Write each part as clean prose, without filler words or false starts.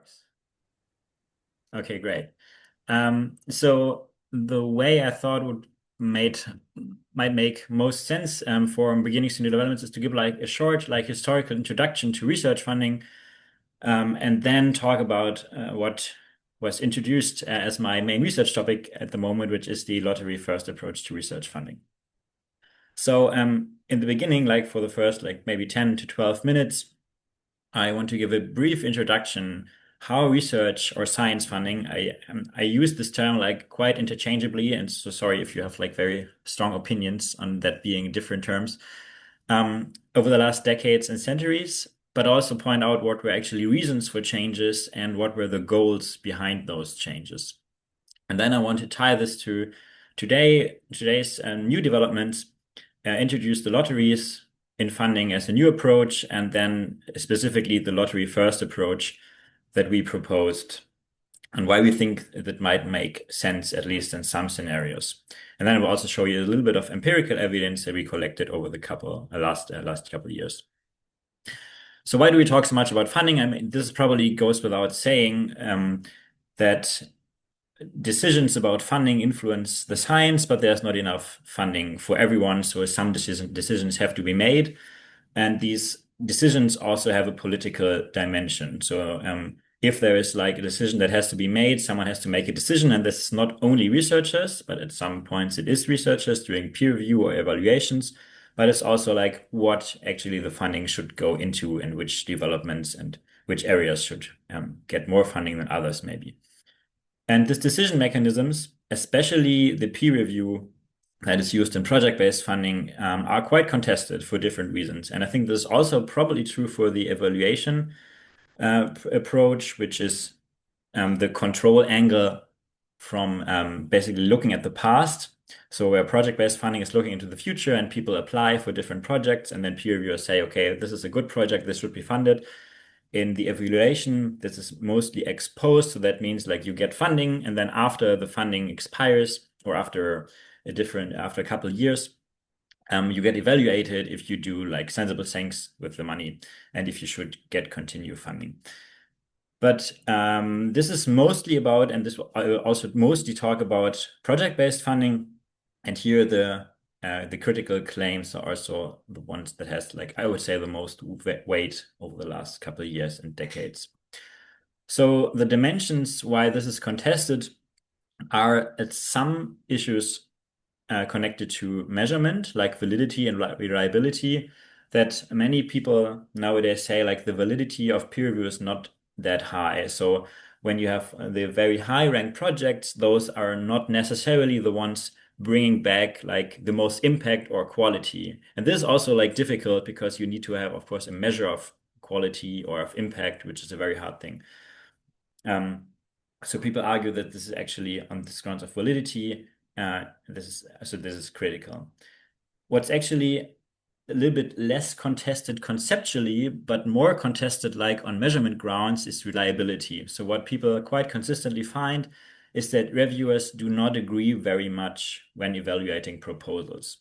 Works. Okay, great. So the way I thought might make most sense for beginnings to new developments is to give like a short historical introduction to research funding, and then talk about what was introduced as my main research topic at the moment, which is the lottery first approach to research funding. So in the beginning, like for the first maybe 10 to 12 minutes, I want to give a brief introduction how research or science funding. I use this term like quite interchangeably, and so sorry if you have like very strong opinions on that being different terms over the last decades and centuries, but also point out what were actually reasons for changes and what were the goals behind those changes. And then I want to tie this to today's new developments, introduce the lotteries in funding as a new approach, and then specifically the lottery first approach that we proposed and why we think that might make sense, at least in some scenarios. And then I will also show you a little bit of empirical evidence that we collected over the last couple of years. So why do we talk so much about funding? I mean, this probably goes without saying that decisions about funding influence the science, but there's not enough funding for everyone. So some decisions have to be made. And these decisions also have a political dimension. So if there is like a decision that has to be made, someone has to make a decision. And this is not only researchers, but at some points it is researchers doing peer review or evaluations. But it's also like what actually the funding should go into and which developments and which areas should get more funding than others, maybe. And these decision mechanisms, especially the peer review that is used in project-based funding, are quite contested for different reasons. And I think this is also probably true for the evaluation approach, which is the control angle from basically looking at the past. So where project-based funding is looking into the future and people apply for different projects, and then peer reviewers say, okay, this is a good project, this should be funded. In the evaluation, this is mostly ex post, so that means like you get funding, and then after the funding expires or after a couple of years, you get evaluated if you do like sensible things with the money and if you should get continue funding. But this is mostly about, and this I will also mostly talk about project-based funding, and here the critical claims are also the ones that has like I would say the most weight over the last couple of years and decades. So the dimensions why this is contested are at some issues connected to measurement, like validity and reliability, that many people nowadays say like the validity of peer review is not that high. So when you have the very high ranked projects, those are not necessarily the ones bringing back like the most impact or quality. And this is also like difficult because you need to have, of course, a measure of quality or of impact, which is a very hard thing. So people argue that this is actually on this grounds of validity. This is critical. What's actually a little bit less contested conceptually, but more contested like on measurement grounds is reliability. So what people quite consistently find is that reviewers do not agree very much when evaluating proposals.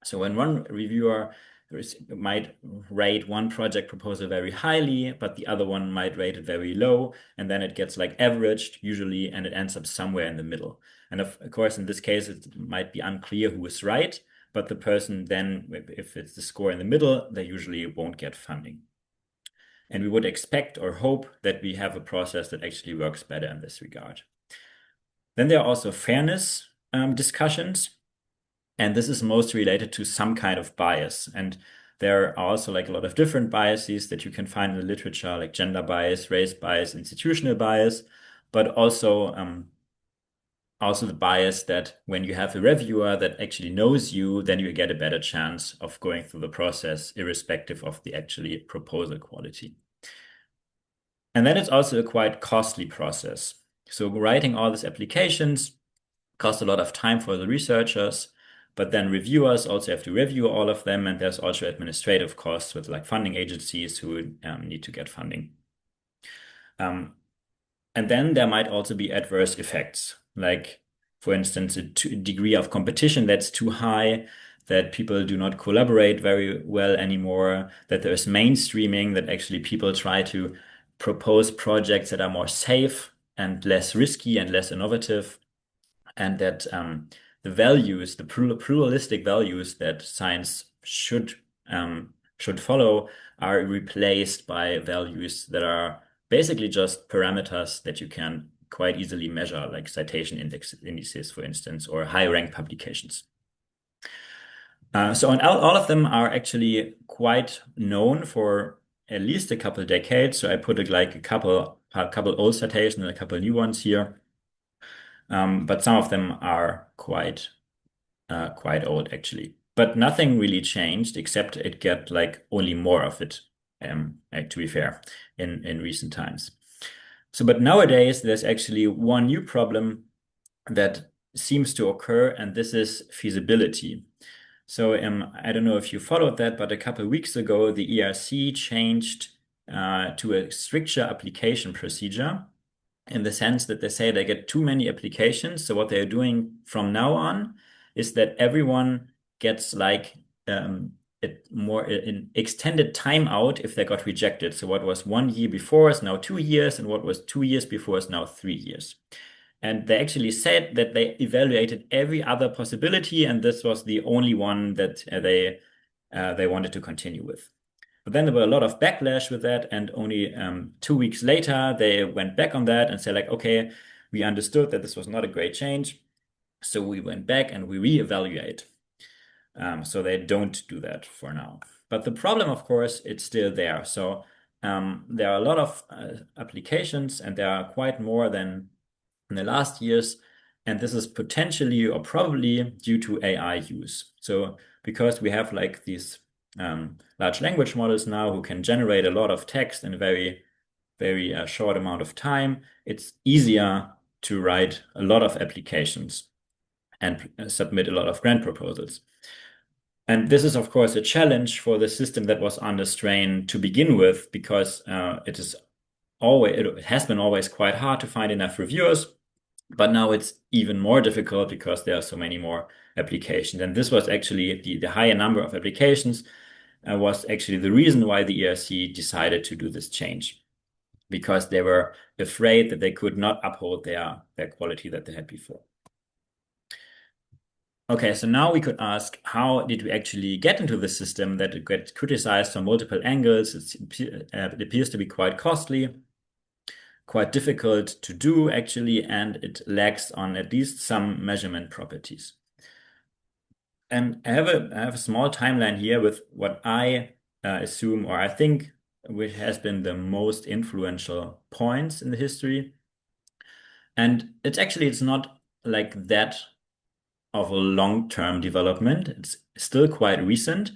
So when one reviewer might rate one project proposal very highly, but the other one might rate it very low, and then it gets like averaged usually, and it ends up somewhere in the middle. And of course, in this case, it might be unclear who is right, but the person then, if it's the score in the middle, they usually won't get funding. And we would expect or hope that we have a process that actually works better in this regard. Then there are also fairness discussions. And this is mostly related to some kind of bias. And there are also like a lot of different biases that you can find in the literature, like gender bias, race bias, institutional bias, but also the bias that when you have a reviewer that actually knows you, then you get a better chance of going through the process, irrespective of the actually proposal quality. And then it's also a quite costly process. So writing all these applications costs a lot of time for the researchers. But then reviewers also have to review all of them, and there's also administrative costs with like funding agencies who need to get funding. And then there might also be adverse effects, like for instance, a degree of competition that's too high, that people do not collaborate very well anymore, that there's mainstreaming, that actually people try to propose projects that are more safe and less risky and less innovative, and that the values, the pluralistic values that science should follow, are replaced by values that are basically just parameters that you can quite easily measure, like citation indices, for instance, or high rank publications. So all of them are actually quite known for at least a couple decades. So I put like a couple old citations and a couple new ones here. But some of them are quite old actually. But nothing really changed except it get like only more of it, to be fair, in recent times. So, but nowadays there's actually one new problem that seems to occur, and this is feasibility. So I don't know if you followed that, but a couple of weeks ago, the ERC changed to a stricter application procedure, in the sense that they say they get too many applications. So what they're doing from now on is that everyone gets like an extended timeout if they got rejected. So what was 1 year before is now 2 years, and what was 2 years before is now 3 years. And they actually said that they evaluated every other possibility, and this was the only one that they wanted to continue with. But then there were a lot of backlash with that, and only 2 weeks later they went back on that and said like, okay, we understood that this was not a great change, so we went back and we reevaluate. So they don't do that for now. But the problem, of course, it's still there. So there are a lot of applications, and there are quite more than in the last years, and this is potentially or probably due to AI use. So because we have like these large language models now who can generate a lot of text in a very, very short amount of time, it's easier to write a lot of applications and submit a lot of grant proposals. And this is, of course, a challenge for the system that was under strain to begin with, because it has been always quite hard to find enough reviewers. But now it's even more difficult because there are so many more applications. And this was actually the higher number of applications was actually the reason why the ERC decided to do this change, because they were afraid that they could not uphold their quality that they had before. Okay, so now we could ask, how did we actually get into the system that it gets criticized from multiple angles? It appears to be quite costly, quite difficult to do actually, and it lacks on at least some measurement properties. And I have a small timeline here with what I assume, or I think, which has been the most influential points in the history. And it's not like that of a long-term development. It's still quite recent,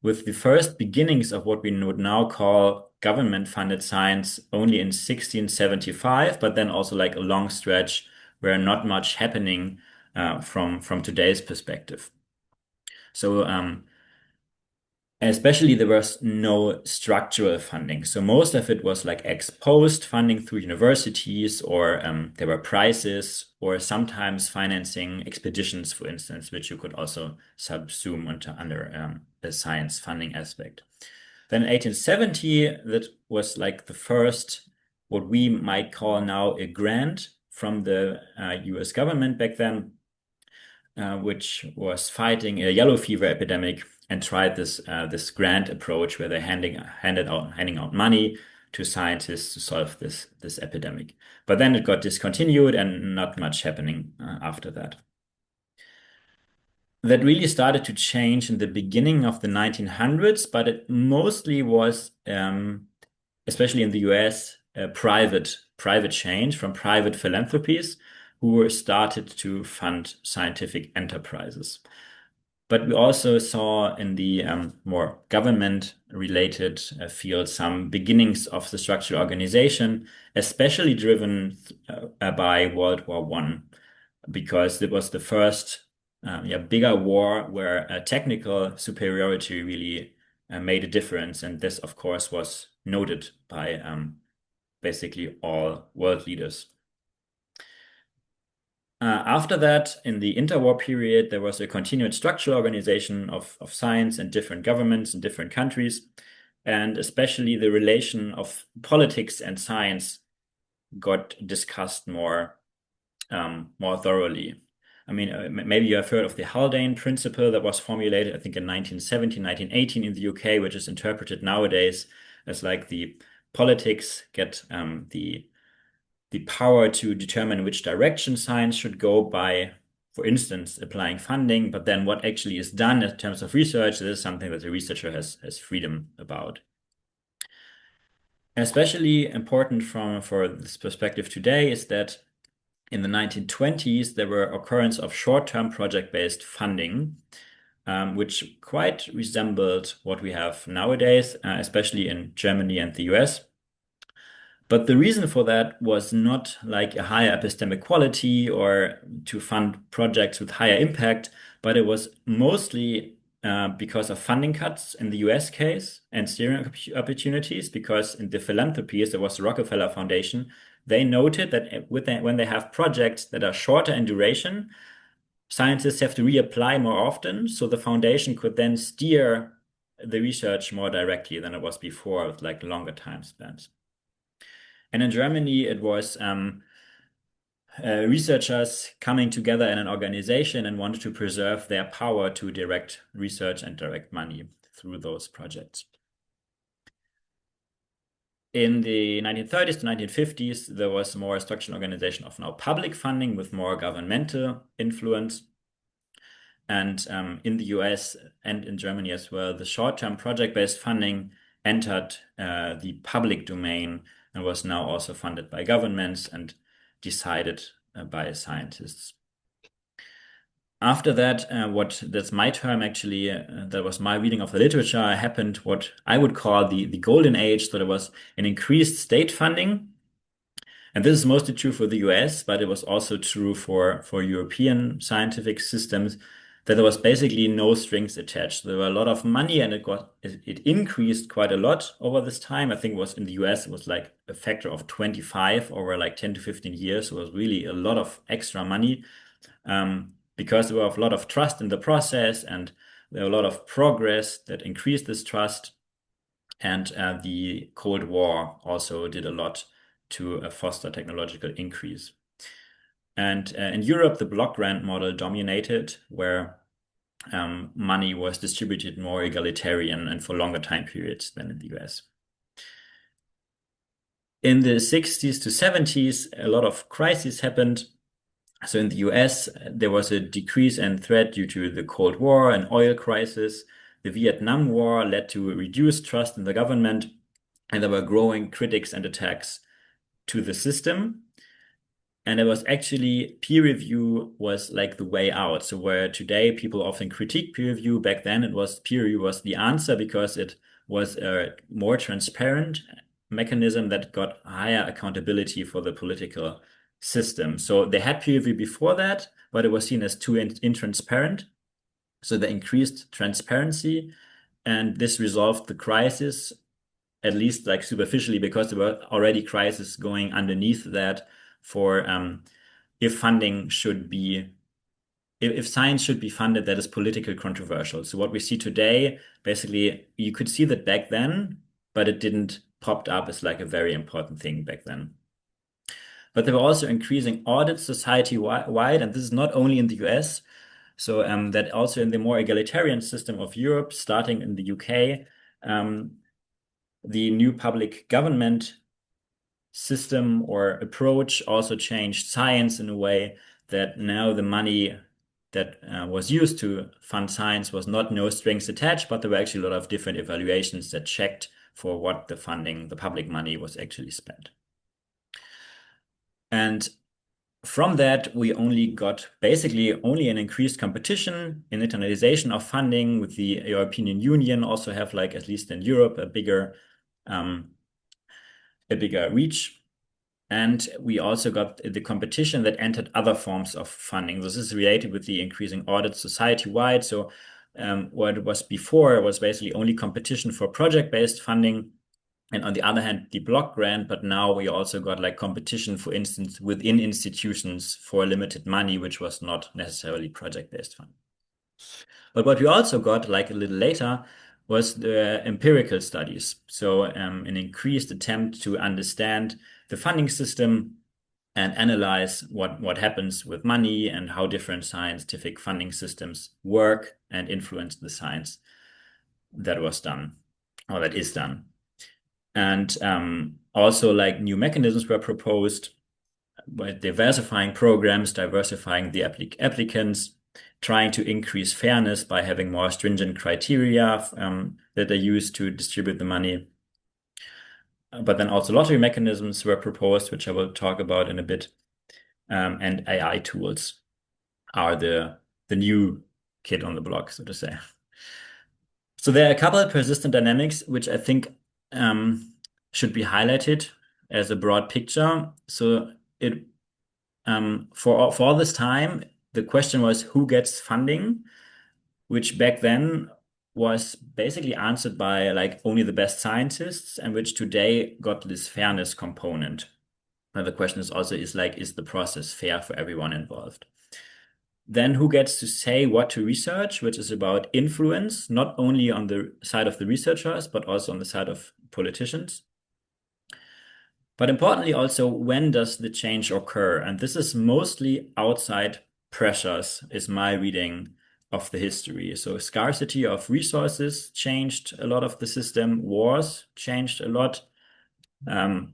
with the first beginnings of what we would now call government-funded science only in 1675, but then also like a long stretch where not much happening from today's perspective. So especially there was no structural funding. So most of it was like ex post funding through universities, or there were prizes, or sometimes financing expeditions, for instance, which you could also subsume under a science funding aspect. Then in 1870, that was like the first, what we might call now a grant from the US government back then, which was fighting a yellow fever epidemic, and tried this grant approach where they're handing out money to scientists to solve this epidemic. But then it got discontinued, and not much happening after that. That really started to change in the beginning of the 1900s, but it mostly was, especially in the US, private change from private philanthropies who were started to fund scientific enterprises. But we also saw in the more government-related field some beginnings of the structural organization, especially driven by World War I, because it was the first bigger war where technical superiority really made a difference. And this, of course, was noted by basically all world leaders. After that, in the interwar period, there was a continued structural organization of science in different governments in different countries. and especially the relation of politics and science got discussed more thoroughly. I mean, maybe you have heard of the Haldane principle that was formulated, I think, in 1917, 1918 in the UK, which is interpreted nowadays as like the politics get the power to determine which direction science should go by, for instance, applying funding. But then what actually is done in terms of research, this is something that the researcher has freedom about. Especially important for this perspective today is that in the 1920s, there were occurrence of short-term project-based funding, which quite resembled what we have nowadays, especially in Germany and the US. But the reason for that was not like a higher epistemic quality or to fund projects with higher impact, but it was mostly because of funding cuts in the US case and steering opportunities, because in the philanthropies, there was the Rockefeller Foundation. They noted that when they have projects that are shorter in duration, scientists have to reapply more often. So the foundation could then steer the research more directly than it was before with like longer time spans. And in Germany, it was researchers coming together in an organization and wanted to preserve their power to direct research and direct money through those projects. In the 1930s to 1950s, there was more structural organization of now public funding with more governmental influence. And in the US and in Germany as well, the short-term project-based funding entered the public domain and was now also funded by governments and decided by scientists. After that, that's my term actually, that was my reading of the literature, happened what I would call the golden age. So there was an increased state funding. And this is mostly true for the US, but it was also true for European scientific systems, that there was basically no strings attached. There were a lot of money and it increased quite a lot over this time. I think it was in the US, it was like a factor of 25 over like 10 to 15 years. So it was really a lot of extra money. Because there was a lot of trust in the process and there were a lot of progress that increased this trust. And the Cold War also did a lot to foster technological increase. And in Europe, the block grant model dominated, where money was distributed more egalitarian and for longer time periods than in the US. In the 60s to 70s, a lot of crises happened. So in the US, there was a decrease in threat due to the Cold War and oil crisis. The Vietnam War led to reduced trust in the government, and there were growing critics and attacks to the system. And it was actually peer review was like the way out. So where today people often critique peer review, back then it was peer review was the answer because it was a more transparent mechanism that got higher accountability for the political system. So they had peer review before that, but it was seen as too intransparent. So they increased transparency, and this resolved the crisis, at least like superficially, because there were already crises going underneath that for if funding should be, if science should be funded that is politically controversial. So what we see today, basically, you could see that back then, but it didn't popped up as like a very important thing back then. But there were also increasing audits society-wide, and this is not only in the US. So that also in the more egalitarian system of Europe, starting in the UK, the new public government system or approach also changed science in a way that now the money that was used to fund science was not no strings attached, but there were actually a lot of different evaluations that checked for what the funding, the public money was actually spent. And from that, we only got basically only an increased competition in internationalization of funding, with the European Union also have, like, at least in Europe, a bigger reach. And we also got the competition that entered other forms of funding. This is related with the increasing audits society-wide. So what it was before was basically only competition for project-based funding, and on the other hand, the block grant. But now we also got like competition, for instance, within institutions for limited money, which was not necessarily project-based funding. But what we also got like a little later was the empirical studies. So an increased attempt to understand the funding system and analyze what happens with money and how different scientific funding systems work and influence the science that was done or that is done. And also like new mechanisms were proposed by diversifying programs, diversifying the applicants, trying to increase fairness by having more stringent criteria that are used to distribute the money. But then also lottery mechanisms were proposed, which I will talk about in a bit. And AI tools are the new kid on the block, so to say. So there are a couple of persistent dynamics which I think should be highlighted as a broad picture. So it for all this time, the question was who gets funding, which back then was basically answered by like only the best scientists, and which today got this fairness component. And the question is also is the process fair for everyone involved? Then who gets to say what to research, which is about influence, not only on the side of the researchers, but also on the side of politicians. But importantly also, when does the change occur? And this is mostly outside pressures, is my reading of the history. So scarcity of resources changed a lot of the system. Wars changed a lot.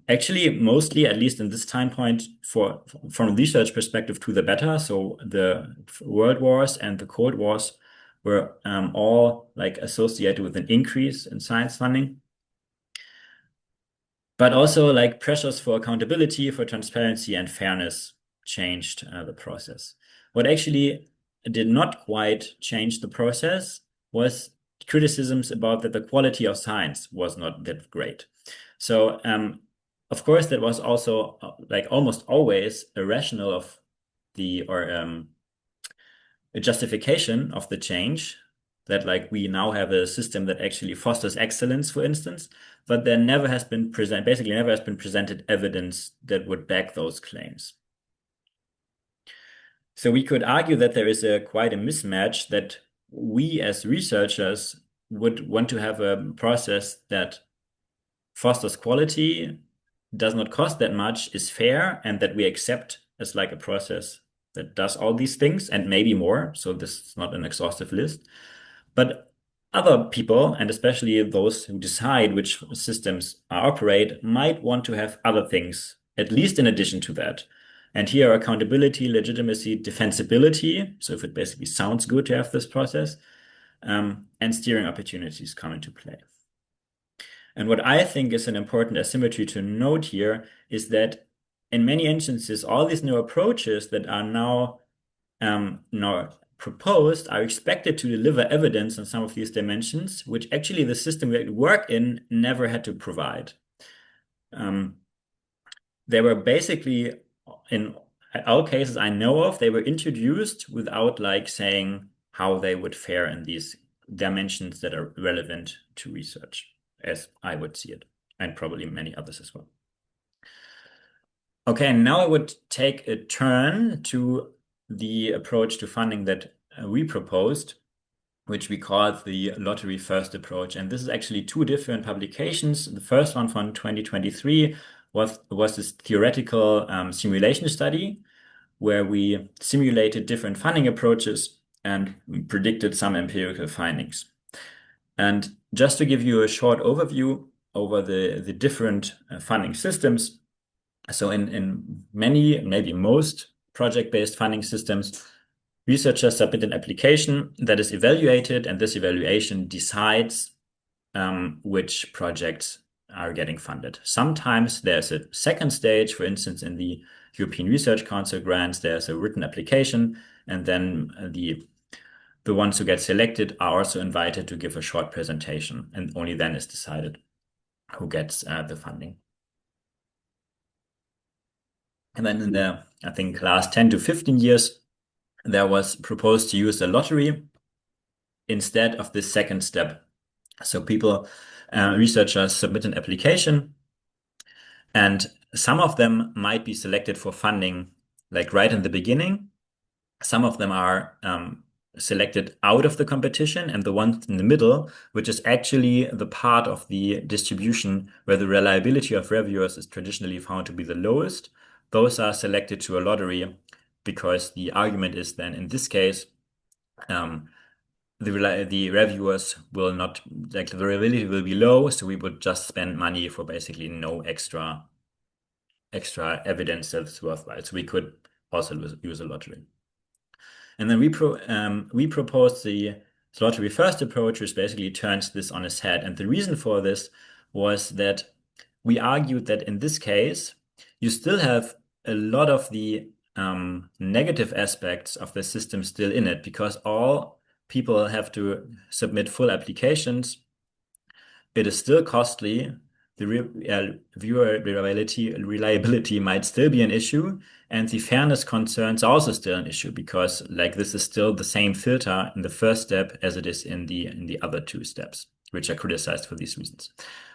Actually, mostly, at least in this time point, from a research perspective, to the better. So the World Wars and the Cold Wars were all like associated with an increase in science funding. But also like pressures for accountability, for transparency and fairness changed the process. What actually did not quite change the process was criticisms about that the quality of science was not that great. So of course that was also like almost always a rational of a justification of the change, that like we now have a system that actually fosters excellence, for instance, but there never has been presented evidence that would back those claims. So we could argue that there is quite a mismatch, that we as researchers would want to have a process that fosters quality, does not cost that much, is fair, and that we accept as like a process that does all these things and maybe more. So this is not an exhaustive list. But other people, and especially those who decide which systems operate, might want to have other things, at least in addition to that. And here are accountability, legitimacy, defensibility. So if it basically sounds good to have this process, and steering opportunities come into play. And what I think is an important asymmetry to note here is that in many instances, all these new approaches that are now proposed are expected to deliver evidence on some of these dimensions, which actually the system we work in never had to provide. They were basically, in all cases I know of, they were introduced without like saying how they would fare in these dimensions that are relevant to research, as I would see it, and probably many others as well. Okay, now I would take a turn to the approach to funding that we proposed, which we call the lottery first approach. And this is actually two different publications. The first one from 2023 was this theoretical simulation study where we simulated different funding approaches and predicted some empirical findings. And just to give you a short overview over the different funding systems. So in many, maybe most project-based funding systems, researchers submit an application that is evaluated, and this evaluation decides which projects are getting funded. Sometimes there's a second stage, for instance, in the European Research Council grants, there's a written application, and then the ones who get selected are also invited to give a short presentation, and only then is decided who gets the funding. And then in the, I think, last 10 to 15 years, there was proposed to use a lottery instead of this second step. So researchers submit an application, and some of them might be selected for funding like right in the beginning. Some of them are selected out of the competition, and the ones in the middle, which is actually the part of the distribution where the reliability of reviewers is traditionally found to be the lowest, those are selected to a lottery, because the argument is then in this case, the reviewers will not, like, the reliability will be low, so we would just spend money for basically no extra evidence that's worthwhile. So we could also use a lottery. And then we proposed the lottery first approach, which basically turns this on its head. And the reason for this was that we argued that in this case, you still have a lot of the negative aspects of the system still in it, because all people have to submit full applications. It is still costly. The viewer reliability might still be an issue, and the fairness concerns are also still an issue, because like this is still the same filter in the first step as it is in the other two steps, which are criticized for these reasons.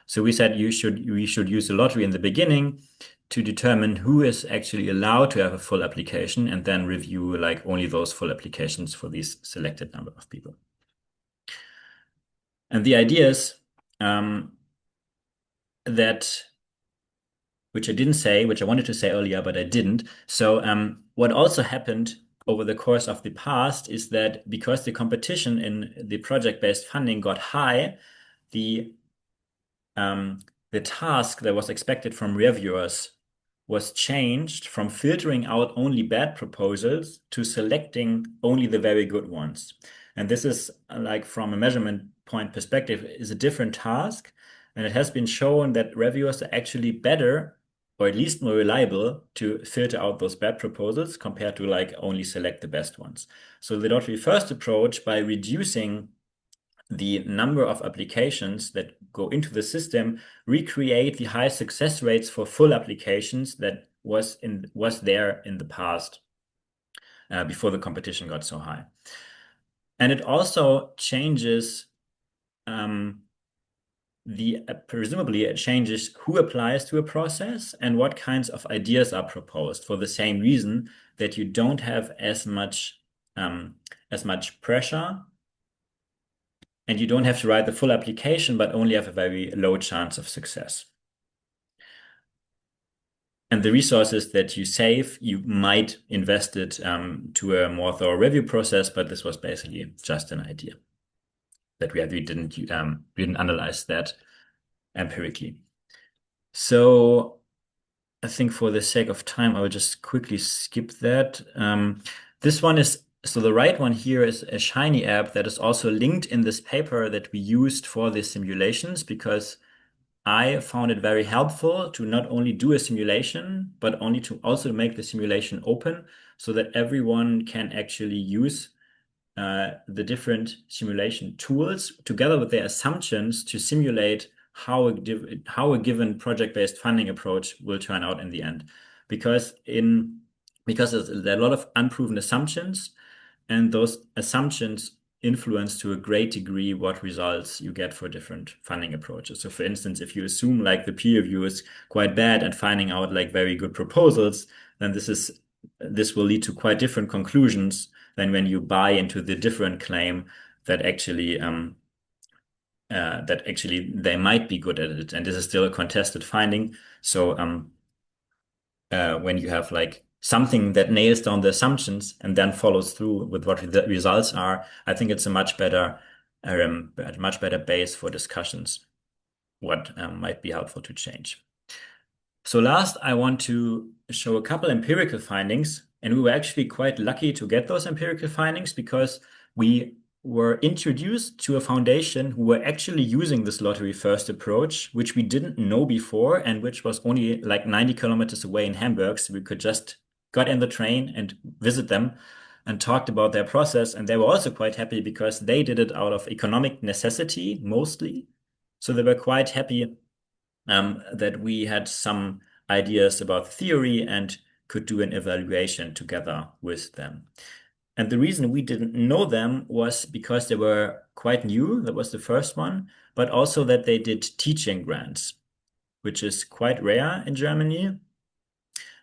So we said we should use a lottery in the beginning to determine who is actually allowed to have a full application, and then review like only those full applications for these selected number of people. And the idea is that, which I didn't say, which I wanted to say earlier, but I didn't. So what also happened over the course of the past is that because the competition in the project-based funding got high, the task that was expected from reviewers was changed from filtering out only bad proposals to selecting only the very good ones. And this is, like, from a measurement point perspective, is a different task. And it has been shown that reviewers are actually better, or at least more reliable, to filter out those bad proposals compared to like only select the best ones. So the lottery first approach, by reducing the number of applications that go into the system, recreate the high success rates for full applications that was there in the past, before the competition got so high. And it also changes presumably it changes who applies to a process and what kinds of ideas are proposed, for the same reason that you don't have as much pressure, and you don't have to write the full application, but only have a very low chance of success. And the resources that you save, you might invest it to a more thorough review process, but this was basically just an idea that we didn't analyze that empirically. So I think for the sake of time, I will just quickly skip that. This one is, so the right one here is a Shiny app that is also linked in this paper that we used for the simulations, because I found it very helpful to not only do a simulation, but also make the simulation open, so that everyone can actually use the different simulation tools together with their assumptions to simulate how a given project-based funding approach will turn out in the end. Because there are a lot of unproven assumptions, and those assumptions influence to a great degree what results you get for different funding approaches. So for instance, if you assume like the peer review is quite bad and finding out like very good proposals, then this will lead to quite different conclusions than when you buy into the different claim that actually they might be good at it. And this is still a contested finding. So when you have like something that nails down the assumptions and then follows through with what the results are, I think it's a much better base for discussions, what might be helpful to change. So last, I want to show a couple empirical findings, and we were actually quite lucky to get those empirical findings, because we were introduced to a foundation who were actually using this lottery first approach, which we didn't know before, and which was only like 90 kilometers away in Hamburg. So we could just got in the train and visit them and talked about their process. And they were also quite happy because they did it out of economic necessity mostly. So they were quite happy that we had some ideas about theory and could do an evaluation together with them. And the reason we didn't know them was because they were quite new. That was the first one, but also that they did teaching grants, which is quite rare in Germany.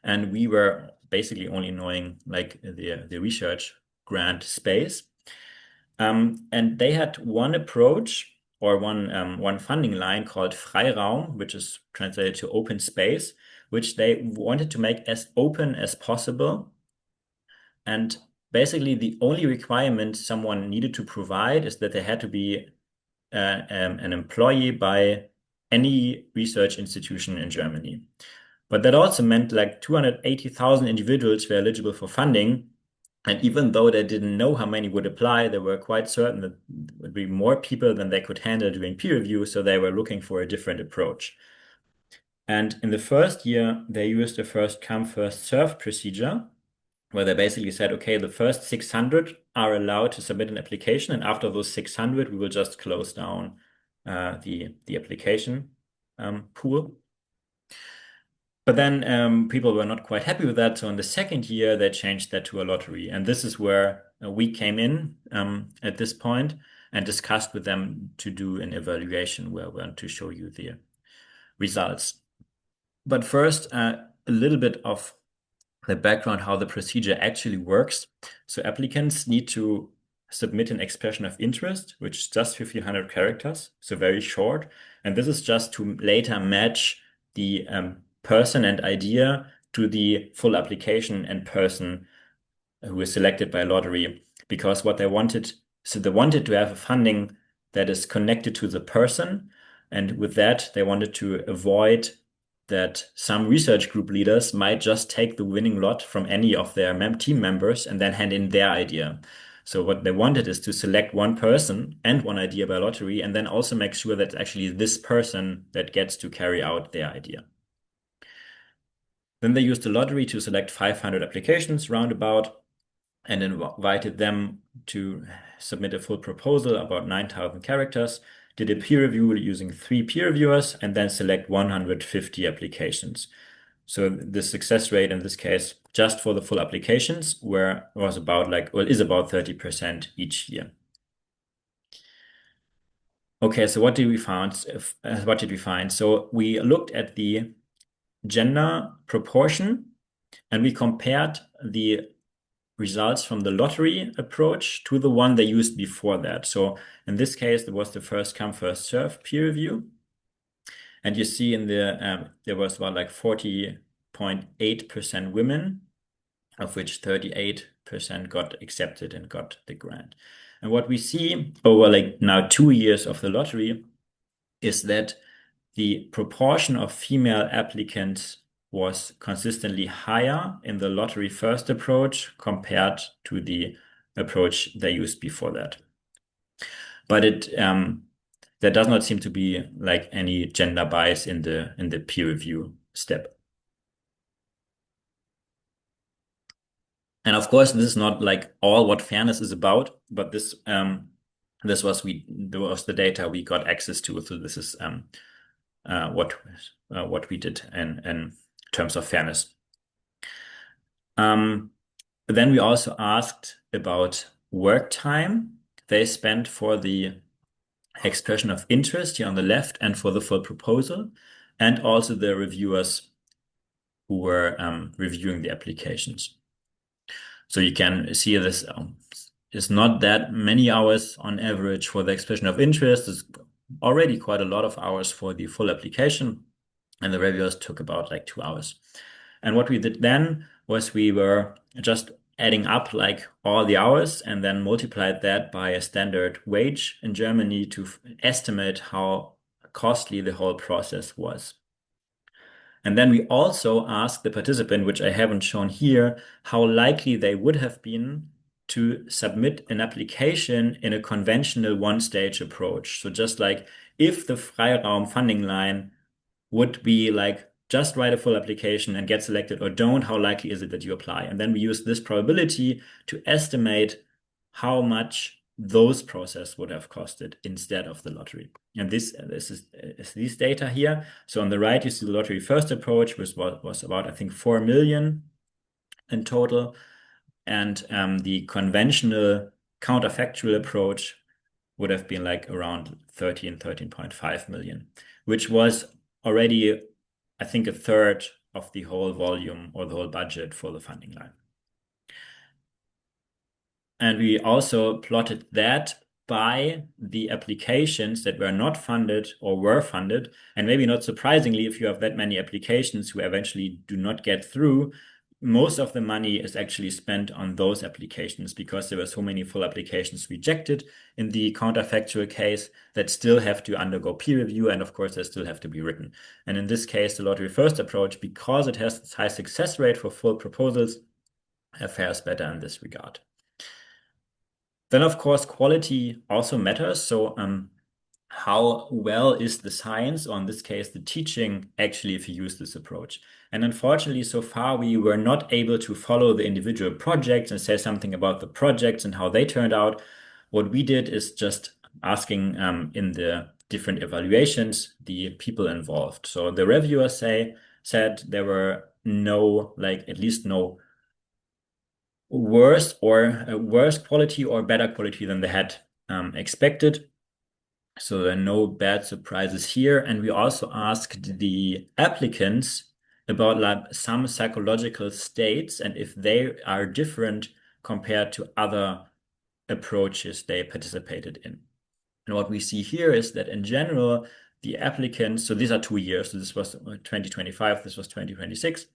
And we were basically only knowing like the research grant space. And they had one approach or one funding line called Freiraum, which is translated to open space, which they wanted to make as open as possible. And basically, the only requirement someone needed to provide is that they had to be an employee by any research institution in Germany. But that also meant like 280,000 individuals were eligible for funding. And even though they didn't know how many would apply, they were quite certain that there would be more people than they could handle doing peer review. So they were looking for a different approach. And in the first year, they used a first come, first served procedure where they basically said, okay, the first 600 are allowed to submit an application. And after those 600, we will just close down the application pool. But then people were not quite happy with that. So in the second year, they changed that to a lottery. And this is where we came in at this point and discussed with them to do an evaluation where we want to show you the results. But first, a little bit of the background, how the procedure actually works. So applicants need to submit an expression of interest, which is just 1,500 characters, so very short. And this is just to later match the person and idea to the full application and person who is selected by lottery. Because what they wanted, so they wanted to have a funding that is connected to the person. And with that, they wanted to avoid that some research group leaders might just take the winning lot from any of their team members and then hand in their idea. So what they wanted is to select one person and one idea by lottery, and then also make sure that it's actually this person that gets to carry out their idea. Then they used the lottery to select 500 applications roundabout and invited them to submit a full proposal, about 9,000 characters, did a peer review using 3 peer reviewers, and then select 150 applications. So the success rate in this case, just for the full applications, is about 30% each year. Okay, so what did we find? So we looked at the gender proportion and we compared the results from the lottery approach to the one they used before that. So in this case, there was the first come, first serve peer review. And you see in the, there was about like 40.8% women, of which 38% got accepted and got the grant. And what we see over like now 2 years of the lottery is that the proportion of female applicants was consistently higher in the lottery first approach compared to the approach they used before that. But there does not seem to be like any gender bias in the peer review step. And of course, this is not like all what fairness is about, but this was the data we got access to. So this is what we did in terms of fairness. Then we also asked about work time they spent for the expression of interest here on the left and for the full proposal, and also the reviewers who were reviewing the applications. So you can see this is not that many hours on average for the expression of interest. It's already quite a lot of hours for the full application, and the reviewers took about like 2 hours. And what we did then was we were just adding up like all the hours and then multiplied that by a standard wage in Germany to estimate how costly the whole process was. And then we also asked the participant, which I haven't shown here, how likely they would have been to submit an application in a conventional one-stage approach. So just like if the Freiraum funding line would be like just write a full application and get selected or don't, how likely is it that you apply? And then we use this probability to estimate how much those process would have costed instead of the lottery. And this is these data here. So on the right, you see the lottery first approach, which was about, I think, 4 million in total. And the conventional counterfactual approach would have been like around 13.5 million, which was already, I think, a third of the whole volume or the whole budget for the funding line. And we also plotted that by the applications that were not funded or were funded. And maybe not surprisingly, if you have that many applications who eventually do not get through, most of the money is actually spent on those applications because there were so many full applications rejected in the counterfactual case that still have to undergo peer review, and of course they still have to be written. And in this case, the lottery first approach, because it has this high success rate for full proposals, fares better in this regard. Then, of course, quality also matters. So, how well is the science, or in this case, the teaching, actually, if you use this approach? And unfortunately, so far, we were not able to follow the individual projects and say something about the projects and how they turned out. What we did is just asking in the different evaluations the people involved. So the reviewers said there were no, like at least no worse quality or better quality than they had expected. So there are no bad surprises here. And we also asked the applicants about like some psychological states and if they are different compared to other approaches they participated in. And what we see here is that in general, the applicants, so these are 2 years, so this was 2025, this was 2026.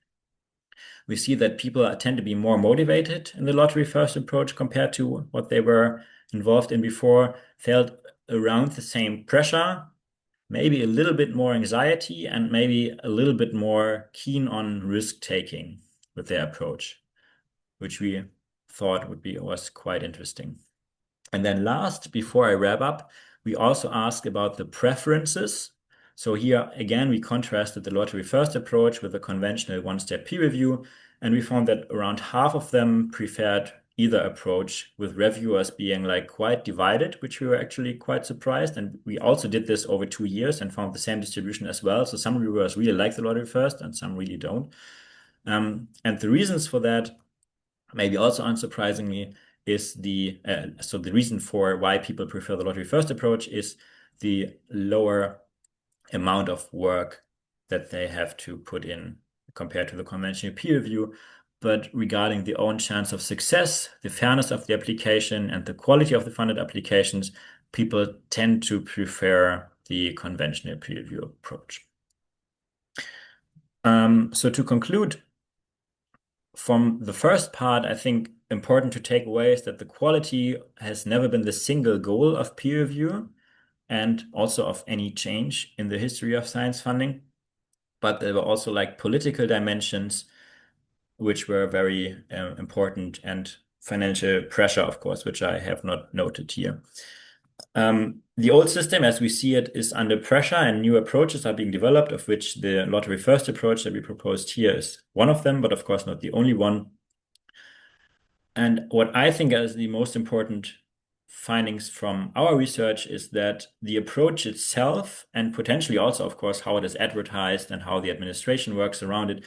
We see that people tend to be more motivated in the lottery first approach compared to what they were involved in before, felt around the same pressure, maybe a little bit more anxiety, and maybe a little bit more keen on risk taking with their approach, which we thought was quite interesting. And then last, before I wrap up, we also asked about the preferences. So here again, we contrasted the lottery first approach with the conventional one-step peer review, and we found that around half of them preferred either approach, with reviewers being like quite divided, which we were actually quite surprised. And we also did this over 2 years and found the same distribution as well. So some reviewers really like the lottery first and some really don't. And the reasons for that, maybe also unsurprisingly, is so the reason for why people prefer the lottery first approach is the lower amount of work that they have to put in compared to the conventional peer review. But regarding the own chance of success, the fairness of the application, and the quality of the funded applications, people tend to prefer the conventional peer review approach. So to conclude, from the first part, I think important to take away is that the quality has never been the single goal of peer review and also of any change in the history of science funding. But there were also like political dimensions, which were very important, and financial pressure, of course, which I have not noted here. The old system, as we see it, is under pressure, and new approaches are being developed, of which the lottery first approach that we proposed here is one of them, but of course not the only one. And what I think is the most important findings from our research is that the approach itself, and potentially also, of course, how it is advertised and how the administration works around it,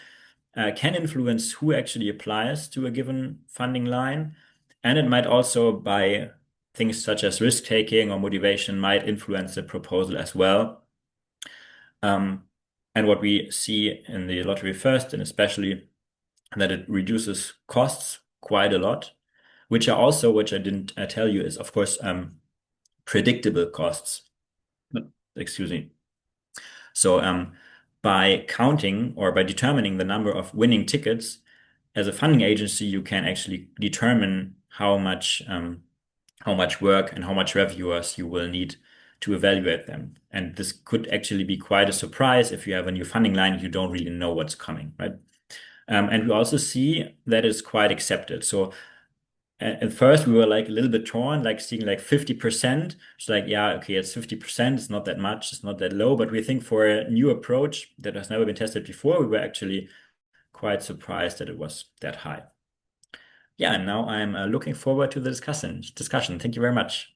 can influence who actually applies to a given funding line. And it might also, by things such as risk-taking or motivation, might influence the proposal as well. And what we see in the lottery first, and especially that it reduces costs quite a lot, which are also, which I didn't tell you, is of course predictable costs. Excuse me. So by counting or by determining the number of winning tickets, as a funding agency, you can actually determine how much work and how much reviewers you will need to evaluate them. And this could actually be quite a surprise if you have a new funding line, you don't really know what's coming, right? And we also see that it's quite accepted. So at first we were like a little bit torn, like seeing like 50%. It's like, yeah, okay, it's 50%. It's not that much. It's not that low. But we think for a new approach that has never been tested before, we were actually quite surprised that it was that high. Yeah, and now I'm looking forward to the discussion. Thank you very much.